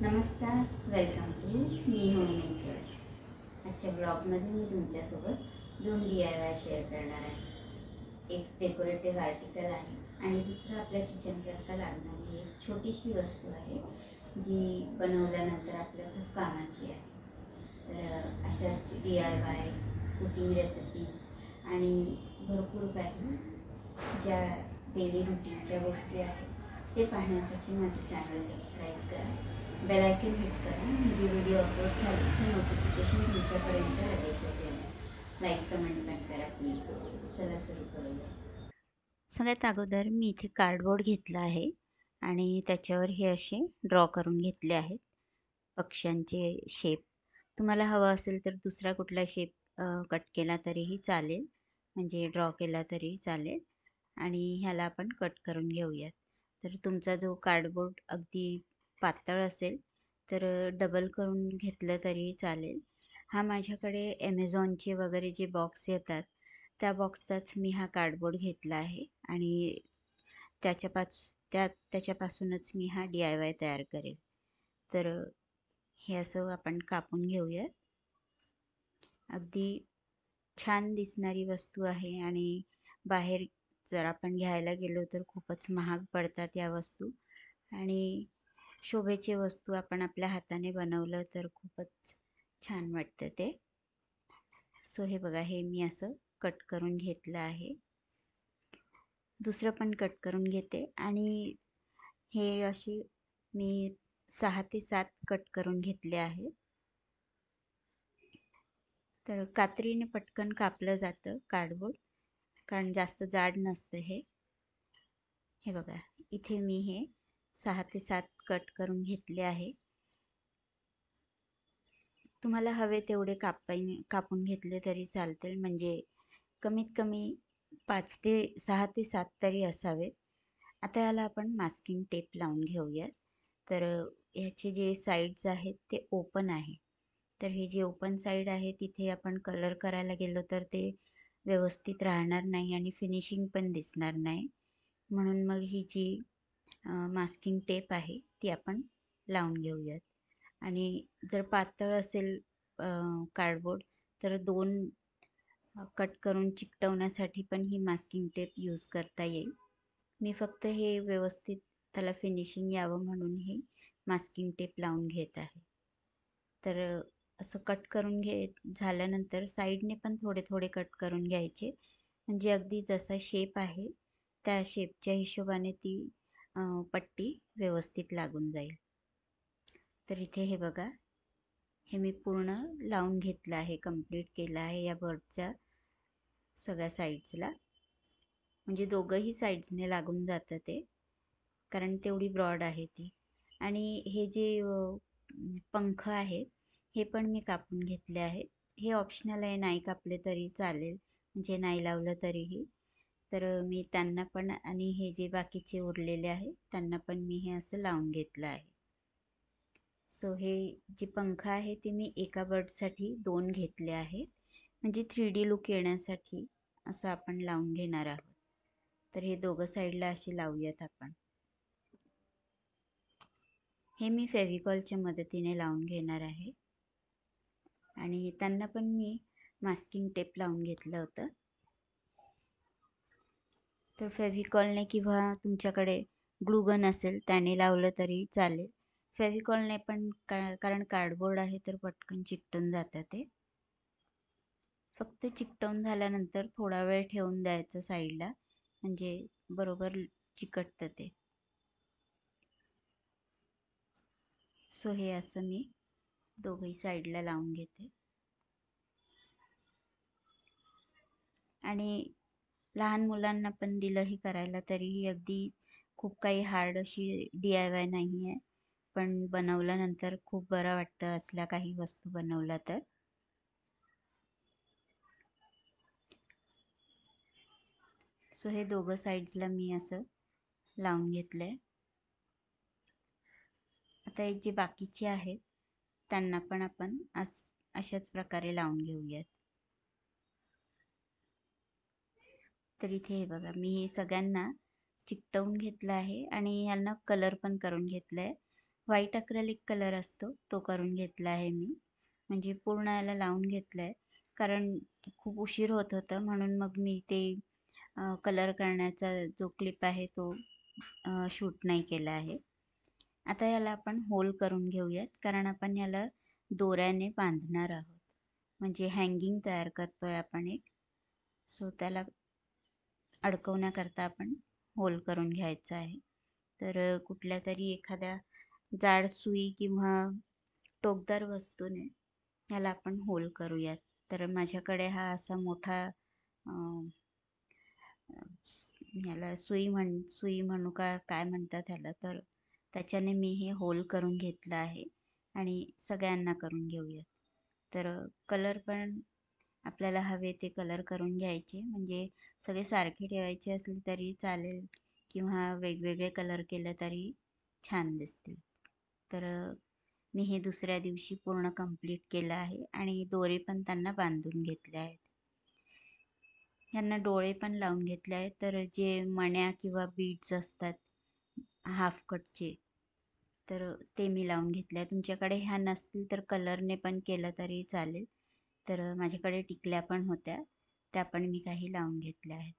नमस्कार, welcome to me home maker. आजच्या ब्लॉगमध्ये मी तुमच्यासोबत 2 DIY शेअर करणार आहे। एक डेकोरेटिव्ह आर्टिकल आहे आणि दुसरं आपल्या किचनकरता लागणारी एक छोटीशी वस्तू आहे जी बनवल्यानंतर आपल्या खूप कामाची आहे। तर अशा DIY कुकिंग रेसिपीज आणि भरपूर काही ज्या डेली रुटीनच्या गोष्टी आहेत ते पाहण्यासाठी माझं चॅनल सबस्क्राईब करा, बेल आयकॉन हिट करा, म्हणजे व्हिडिओ अपलोड झाले की नोटिफिकेशन तुमच्यापर्यंत लगेचच येईल। लाईक कमेंट पण करा प्लीज। चला सुरू करूया। सगळ्यात अगोदर मी इथे कार्डबोर्ड घेतला आहे आणि त्याच्यावर हे असे ड्रॉ करून घेतले आहेत पक्ष्यांचे शेप। तुम्हाला हवा असेल तर दुसरा कुठला शेप कट केला तरीही चालेल, म्हणजे ड्रॉ केला तरी चालेल। आणि ह्याला आपण कट करून घेऊयात। तर तुमचा जो कार्डबोर्ड अगदी पातळ असेल तर डबल करून घेतलं तरी चालेल। हा माझ्याकडे ॲमेझॉनचे वगैरे जे बॉक्स येतात त्या बॉक्सचाच मी हा कार्डबोर्ड घेतला आहे आणि त्याच्यापासूनच मी हा DIY तयार करेल। तर हे असं आपण कापून घेऊयात। अगदी छान दिसणारी वस्तू आहे आणि बाहेर जर आपण घ्यायला गेलो तर खूपच महाग पडतात या वस्तू, आणि शोभेची वस्तू आपण आपल्या हाताने बनवलं तर खूपच छान वाटतं ते। सो हे बघा, हे मी असं कट करून घेतलं आहे। दुसरं पण कट करून घेते आणि हे अशी मी 6 ते 7 कट करून घेतले आहे। तर कात्रीने पटकन कापलं जातं कार्डबोर्ड, कारण जास्त जाड नसतं हे। हे बघा, इथे मी हे 6 ते 7 कट करून घेतले आहे। तुम्हाला हवे तेवढे कापून घेतले तरी चालतील, म्हणजे कमीत कमी 5 ते 6 ते 7 तरी असावेत। आता याला आपण मास्किंग टेप लावून घेऊयात। तर ह्याचे जे साईड्स आहेत ते ओपन आहे, तर हे जे ओपन साईड आहे तिथे आपण कलर करायला गेलो तर ते व्यवस्थित राहणार नाही आणि फिनिशिंग पण दिसणार नाही। म्हणून मग ही जी मास्किंग टेप आहे ती आपण लावून घेऊयात। आणि जर पातळ असेल कार्डबोर्ड तर 2 कट करून चिकटवण्यासाठी पण ही मास्किंग टेप यूज करता येईल। मी फक्त हे व्यवस्थित त्याला फिनिशिंग यावं म्हणून हे मास्किंग टेप लावून घेत आहे। तर असं कट करून झाल्यानंतर साईडने पण थोडे थोडे कट करून घ्यायचे, म्हणजे अगदी जसा शेप आहे त्या शेपच्या हिशोबाने ती पट्टी व्यवस्थित लागून जाईल। तर इथे हे बघा, हे मी पूर्ण लावून घेतलं आहे, कंप्लीट केलं आहे या बर्डच्या सगळ्या साईड्सला, म्हणजे दोघंही साईड्सने लागून जातं ते, कारण तेवढी ब्रॉड आहे ती। आणि हे जे पंख आहेत हे पण मी कापून घेतले आहेत। हे ऑप्शनल आहे, नाही कापले तरी चालेल, म्हणजे नाही लावलं तरीही। तर मी त्यांना पण, आणि हे जे बाकीचे उरलेले आहेत त्यांना पण मी हे असं लावून घेतलं आहे। सो हे जे पंख आहे ते मी एका बर्डसाठी 2 घेतले आहेत, म्हणजे 3D लुक येण्यासाठी असं आपण लावून घेणार आहोत। तर हे दोघं साईडला असे लावूयात आपण। हे मी फेविकॉलच्या मदतीने लावून घेणार आहे आणि त्यांना पण मी मास्किंग टेप लावून घेतलं होतं। तर फेविकॉलने किंवा तुमच्याकडे ग्लूगन असेल त्याने लावलं तरी चालेल। फेविकॉलने पण कारण कार्डबोर्ड आहे तर पटकन चिकटून जातं ते। फक्त चिकटवून झाल्यानंतर थोडा वेळ ठेवून द्यायचं साईडला, म्हणजे बरोबर चिकटतं ते। सो हे असं मी दोघही साईडला लावून घेते। आणि लहान मुलांना पण दिलंही करायला तरीही अगदी खूप काही हार्ड अशी DIY नाही आहे, पण बनवल्यानंतर खूप बरं वाटतं असल्या काही वस्तू बनवल्या तर। सो हे दोघं साईड्सला मी असं लावून घेतलंय। आता एक जे बाकीचे आहेत त्यांना पण आपण अशाच प्रकारे लावून घेऊयात। तर इथे हे बघा, मी हे सगळ्यांना चिकटवून घेतलं आहे आणि यांना कलर पण करून घेतलंय। व्हाईट अक्रेलिक कलर असतो तो करून घेतला आहे मी. म्हणजे पूर्ण याला लावून घेतलं आहे, कारण खूप उशीर होत होता म्हणून मग मी ते कलर करण्याचा जो क्लिप आहे तो शूट नाही केला आहे. आता याला आपण होल करून घेऊयात, कारण आपण याला दोऱ्याने बांधणार आहोत. म्हणजे हँगिंग तयार करतोय आपण एक. सो त्याला अडकवण्याकरता आपण होल करून घ्यायचं आहे. तर कुठल्या तरी एखाद्या जाड सुई किंवा टोकदार वस्तूने ह्याला आपण होल करूयात. तर माझ्याकडे हा असा मोठा ह्याला सुई म्हणू का काय म्हणतात ह्याला, तर त्याच्याने मी हे होल करून घेतलं आहे आणि सगळ्यांना करून घेऊयात. तर कलर पण आपल्याला हवे ते कलर करून घ्यायचे. म्हणजे सगळे सारखे ठेवायचे असले तरी चालेल किंवा वेगवेगळे कलर केले तरी छान दिसतील. तर मी हे दुसऱ्या दिवशी पूर्ण कंप्लीट केलं आहे आणि दोरे पण त्यांना बांधून घेतले आहेत. ह्यांना डोळे पण लावून घेतले आहेत. तर जे मण्या किंवा बीड्स असतात हाफ कटचे, तर ते मी लावून घेतले आहे. तुमच्याकडे ह्या नसतील तर कलरने पण केलं तरी चालेल. तर माझ्याकडे टिकल्या पण होत्या, त्या पण मी काही लावून घेतल्या आहेत.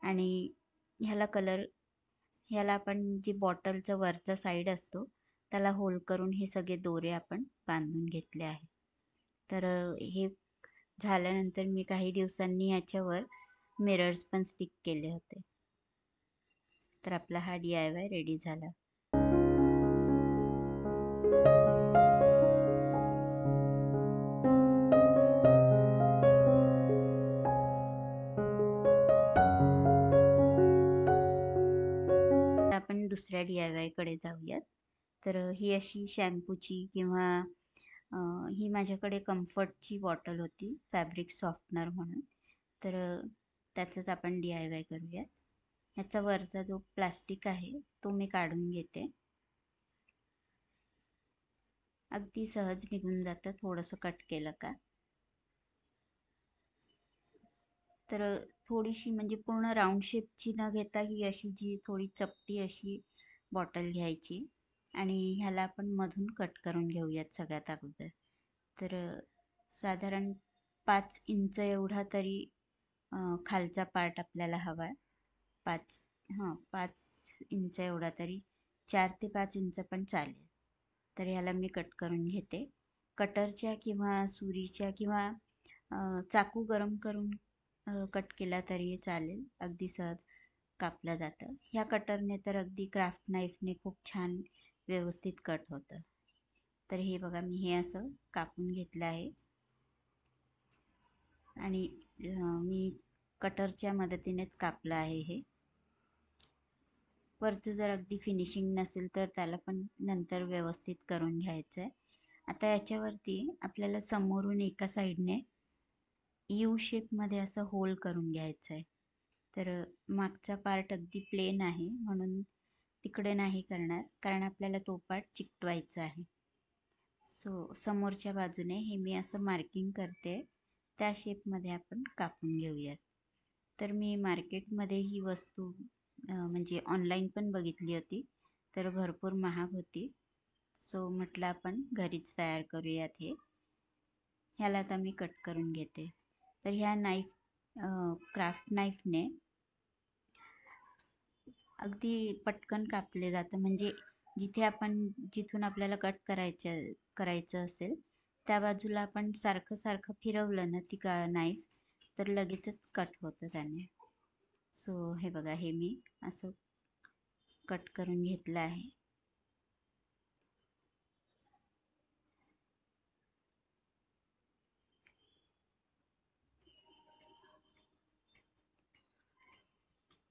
आणि ह्याला आपण जी बॉटलचा वरचा साईड असतो त्याला होल करून हे सगळे दोरे आपण बांधून घेतले आहे. तर हे झाल्यानंतर मी काही दिवसांनी याच्यावर मिरर्स पण स्टिक केले होते. तर आपला हा DIY रेडी झाला. आपण दुसऱ्या DIY कडे जाऊयात. तर ही अशी शॅम्पूची किंवा ही माझ्याकडे कम्फर्टची बॉटल होती, फॅब्रिक सॉफ्टनर म्हणून. तर त्याचंच आपण DIY करूयात. ह्याचा वरचा जो प्लास्टिक आहे तो मी काढून घेते. अगदी सहज निघून जातं थोडंसं कट केलं का. तर थोडीशी म्हणजे पूर्ण राऊंड शेपची न घेता ही अशी जी थोडी चपटी अशी बॉटल घ्यायची आणि ह्याला आपण मधून कट करून घेऊयात सगळ्यात अगोदर. तर साधारण 5 इंच एवढा तरी खालचा पार्ट आपल्याला हवा आहे. 5 इंच एवढा तरी, 4 ते 5 इंच पण चालेल. तर ह्याला मी कट करून घेते. कटरच्या किंवा सुरीच्या किंवा चाकू गरम करून कट केला तरी चालेल, अगदी सहज कापलं जातं. ह्या कटरने तर अगदी क्राफ्ट नाईफने खूप छान व्यवस्थित कट होतं. तर हे बघा मी हे असं कापून घेतलं आहे आणि मी कटरच्या मदतीनेच कापलं आहे हे. वरचं जर अगदी फिनिशिंग नसेल तर त्याला पण नंतर व्यवस्थित करून घ्यायचं आहे. आता याच्यावरती आपल्याला समोरून एका साईडने यू शेपमध्ये असं होल करून घ्यायचं आहे. तर मागचा पार्ट अगदी प्लेन आहे म्हणून तिकडे नाही करणार, कारण आपल्याला तो पार्ट चिकटवायचा आहे. सो समोरच्या बाजूने हे मी असं मार्किंग करते, त्या शेपमध्ये आपण कापून घेऊयात. तर मी मार्केटमध्ये ही वस्तू म्हणजे ऑनलाईन पण बघितली होती, तर भरपूर महाग होती. सो म्हटलं आपण घरीच तयार करूयात हे. ह्याला आता मी कट करून घेते. तर ह्या क्राफ्ट नाईफने अगदी पटकन कापले जातं. म्हणजे जिथून आपल्याला कट करायचं असेल त्या बाजूला आपण सारखं सारखं फिरवलं ना ती नाईफ, तर लगेचच कट होतं त्याने. सो हे बघा, हे मी असं कट करून घेतलं आहे.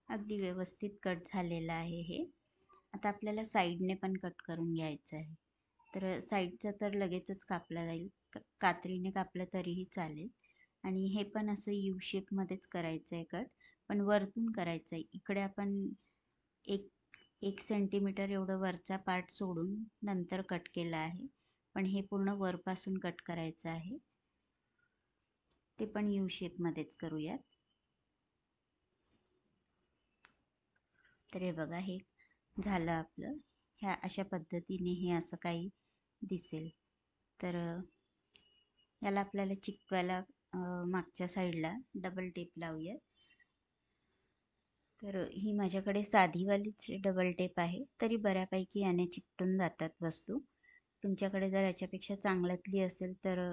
अगदी व्यवस्थित कट झालेलं आहे हे. आता आपल्याला साईडने पण कट करून घ्यायचं आहे. तर साईडचं तर लगेचच कापलं जाईल, कात्रीने कापलं तरीही चालेल. आणि हे पण असं यू शेपमध्येच करायचं आहे कट, पण वरतून करायचं आहे. इकडे आपण एक 1 सेंटीमीटर एवढं वरचा पार्ट सोडून नंतर कट केला आहे, पण हे पूर्ण वरपासून कट करायचं आहे. ते पण यू शेपमध्येच करूयात. तर हे बघा, हे झालं आपलं. ह्या अशा पद्धतीने हे असं काही दिसेल. तर याला आपल्याला चिकटवायला मागच्या साईडला डबल टेप लावूया. तर ही माझ्याकडे साधीवालीच डबल टेप आहे, तरी बऱ्यापैकी याने चिकटून जातात वस्तू. तुमच्याकडे जर याच्यापेक्षा चांगल्यातली असेल तर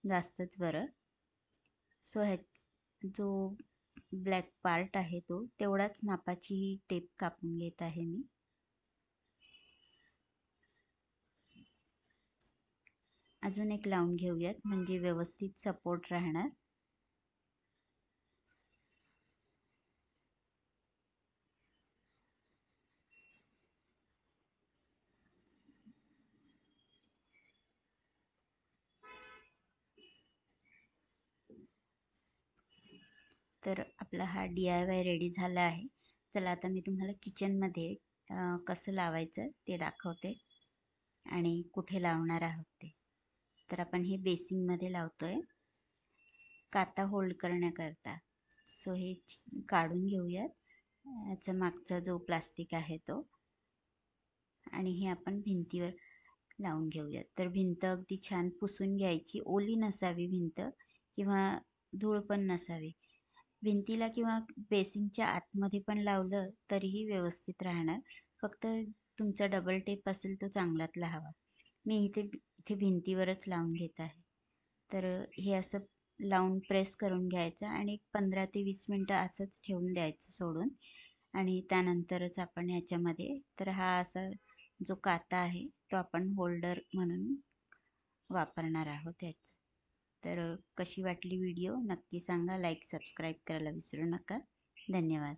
जास्तच बरं. सो जो ब्लॅक पार्ट आहे तो तेवढाच मापाची टेप कापून घेत आहे मी. अजून एक लावून घेऊयात म्हणजे व्यवस्थित सपोर्ट राहणार. तर आपला हा DIY रेडी झाला आहे. चला आता मी तुम्हाला किचनमध्ये कसं लावायचं ते दाखवते आणि कुठे लावणार आहोत ते. तर आपण हे बेसिनमध्ये लावतोय काता होल्ड करण्याकरता. सो हे काढून घेऊयात, याचा मागचा जो प्लास्टिक आहे तो, आणि हे आपण भिंतीवर लावून घेऊयात. तर भिंत अगदी छान पुसून घ्यायची, ओली नसावी भिंत किंवा धूळ पण नसावी. भिंतीला किंवा बेसिनच्या आतमध्ये पण लावलं तरीही व्यवस्थित राहणार. फक्त तुमचा डबल टेप असेल तो चांगल्यातला हवा. मी इथे भिंतीवरच लावून घेत आहे. तर हे असं लावून प्रेस करून घ्यायचं आणि एक 15 ते 20 मिनटं असंच ठेवून द्यायचं सोडून. आणि त्यानंतरच आपण ह्याच्यामध्ये, तर हा असा जो काता आहे तो आपण होल्डर म्हणून वापरणार आहोत याचं. तर कशी वाटली व्हिडिओ नक्की सांगा. लाईक सबस्क्राईब करायला विसरू नका. धन्यवाद.